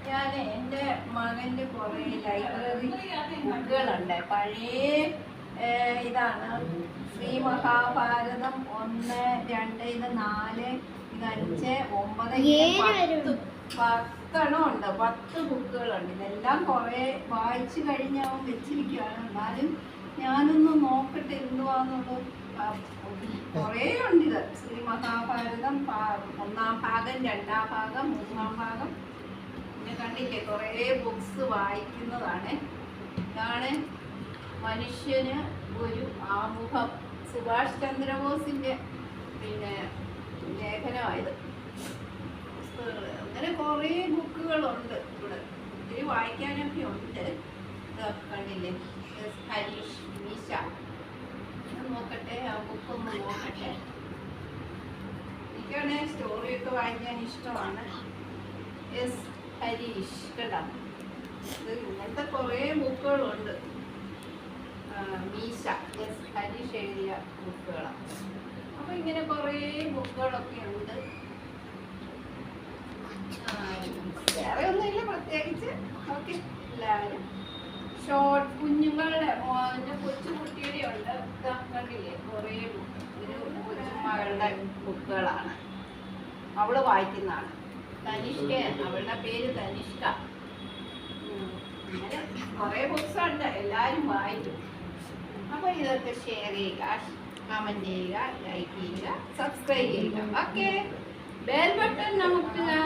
ഞാൻ എൻ്റെ മകൻ്റെ കുറേ ലൈബ്രറി ബുക്കുകളുണ്ട്. പഴയ ഇതാണ് ശ്രീ മഹാഭാരതം 1, 2, ഇത് 4, ഇത് 5, 9, 10 ഉണ്ട്. 10 ബുക്കുകളുണ്ട്. ഇതെല്ലാം കുറേ വായിച്ചു കഴിഞ്ഞ് അവൻ വെച്ചിരിക്കുകയാണ്. എന്നാലും ഞാനൊന്ന് നോക്കട്ടെ എന്തുവാന്നുള്ളത്. കുറേ ഉണ്ട്. ഇത് ശ്രീ മഹാഭാരതം 1-ാം ഭാഗം, 2-ാം ഭാഗം, 3-ാം ഭാഗം. പിന്നെ കണ്ടില്ലേ കുറേ ബുക്സ് വായിക്കുന്നതാണ്. ഇതാണ് മനുഷ്യന് ഒരു ആമുഖം, സുഭാഷ് ചന്ദ്രബോസിന്റെ പിന്നെ ലേഖനമായത്. അങ്ങനെ കുറേ ബുക്കുകളുണ്ട് ഇവിടെ. ഒത്തിരി വായിക്കാനൊക്കെ ഉണ്ട്. കണ്ടില്ലേ ഹരീഷ് മീശ. നോക്കട്ടെ, ആ ബുക്കൊന്ന് നോക്കട്ടെ. എനിക്കാണ് സ്റ്റോറിയൊക്കെ വായിക്കാൻ ഇഷ്ടമാണ്. എസ് ഹരീഷ് കേട്ടോ. ഇങ്ങനത്തെ കുറേ ബുക്കുകളുണ്ട്. മീശ എസ് ഹരീഷ് എഴുതിയ ബുക്കുകളാണ്. അപ്പൊ ഇങ്ങനെ കുറേ ബുക്കുകളൊക്കെ ഉണ്ട്. വേറെ ഒന്നുമില്ല പ്രത്യേകിച്ച്. ഓക്കെ, എല്ലാവരും ഷോർട്ട് കുഞ്ഞുങ്ങളുടെ കൊച്ചു കുട്ടിയുടെ ഉണ്ട്. കണ്ടില്ലേ കുറേ ബുക്ക്. ഒരു കൊച്ചുമകളുടെ ബുക്കുകളാണ്. അവള് വായിക്കുന്നതാണ്. തനിഷ്ക, അവളുടെ പേര് തനിഷ്ക. അങ്ങനെ കുറേ ബുക്സ് ഉണ്ട്. എല്ലാവരും വായിക്കും. അപ്പൊ ഇതൊക്കെ ഷെയർ ചെയ്യുക, കമന്റ് ചെയ്യുക, ലൈക്ക് ചെയ്യുക, സബ്സ്ക്രൈബ് ചെയ്യുക. ഓക്കെ, ബെൽ ബട്ടൺ നമുക്ക്